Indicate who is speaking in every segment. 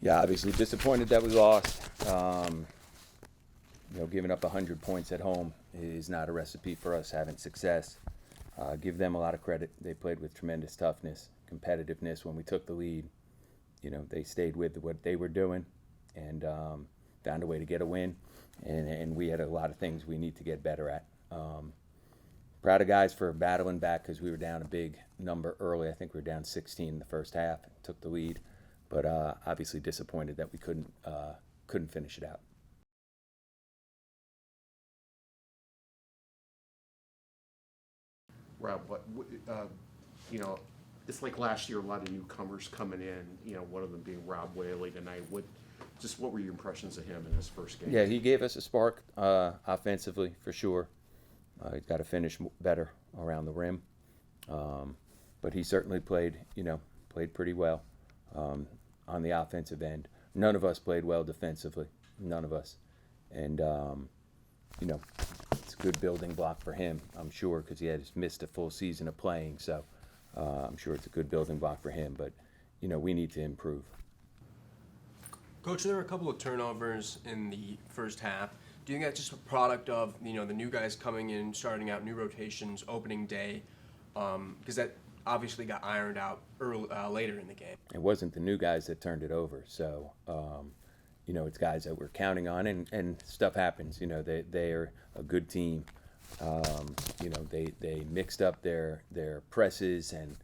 Speaker 1: Yeah, obviously disappointed that we lost. Giving up 100 points at home is not a recipe for us having success. Give them a lot of credit. They played with tremendous toughness, competitiveness. When we took the lead, they stayed with what they were doing and found a way to get a win. And we had a lot of things we need to get better at. Proud of guys for battling back because we were down a big number early. I think we were down 16 in the first half, took the lead. But obviously disappointed that we couldn't finish it out.
Speaker 2: Rob, it's like last year, a lot of newcomers coming in, one of them being Rob Whaley tonight. What were your impressions of him in his first game?
Speaker 1: Yeah, he gave us a spark offensively for sure. He's got to finish better around the rim. But he certainly played pretty well on the offensive end. None of us played well defensively, none of us. And, it's a good building block for him, I'm sure, because he has missed a full season of playing. So I'm sure it's a good building block for him. But, we need to improve.
Speaker 3: Coach, there were a couple of turnovers in the first half. Do you think that's just a product of, the new guys coming in, starting out, new rotations, opening day? Because that obviously got ironed out later in the game.
Speaker 1: It wasn't the new guys that turned it over. So, it's guys that we're counting on, and stuff happens. They are a good team. They mixed up their presses and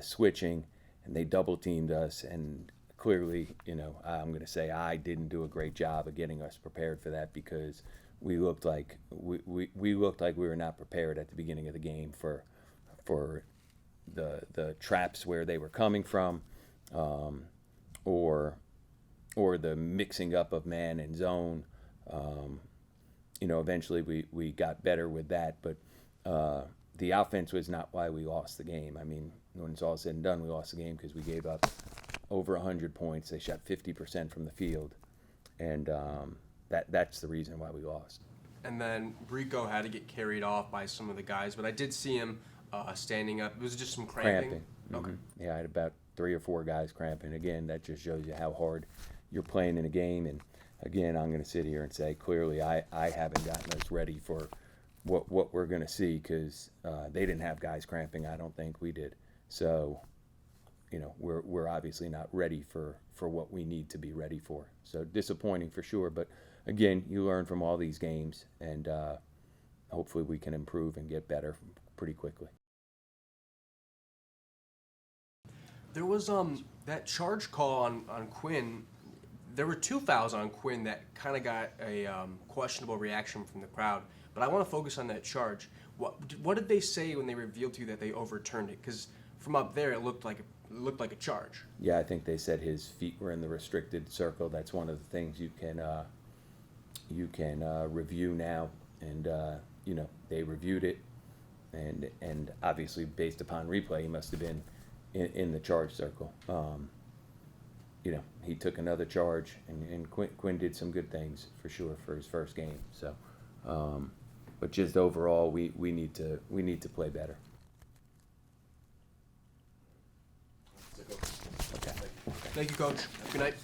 Speaker 1: switching, and they double teamed us. And clearly, I'm going to say I didn't do a great job of getting us prepared for that because we looked like we were not prepared at the beginning of the game for the traps where they were coming from, or the mixing up of man and zone. Eventually we got better with that, but the offense was not why we lost the game. I mean, when it's all said and done, we lost the game because we gave up over 100 points. They shot 50% from the field, and that's the reason why we lost.
Speaker 3: And then Rico had to get carried off by some of the guys, but I did see him standing up. It was just some cramping.
Speaker 1: Mm-hmm.
Speaker 3: Okay.
Speaker 1: Yeah, I had about 3 or 4 guys cramping. Again, that just shows you how hard you're playing in a game. And again, I'm going to sit here and say clearly I haven't gotten us ready for what we're going to see because they didn't have guys cramping. I don't think we did. So, we're obviously not ready for what we need to be ready for. So disappointing for sure. But again, you learn from all these games, and hopefully we can improve and get better pretty quickly.
Speaker 3: There was that charge call on Quinn. There were 2 fouls on Quinn that kind of got a questionable reaction from the crowd. But I want to focus on that charge. What did they say when they revealed to you that they overturned it? Because from up there, it looked like a charge.
Speaker 1: Yeah, I think they said his feet were in the restricted circle. That's one of the things you can review now, and they reviewed it, and obviously based upon replay, he must have been in the charge circle. He took another charge, and Quinn did some good things for sure for his first game. So, but just overall, we need to play better.
Speaker 3: Okay. Thank you, Coach. Good night.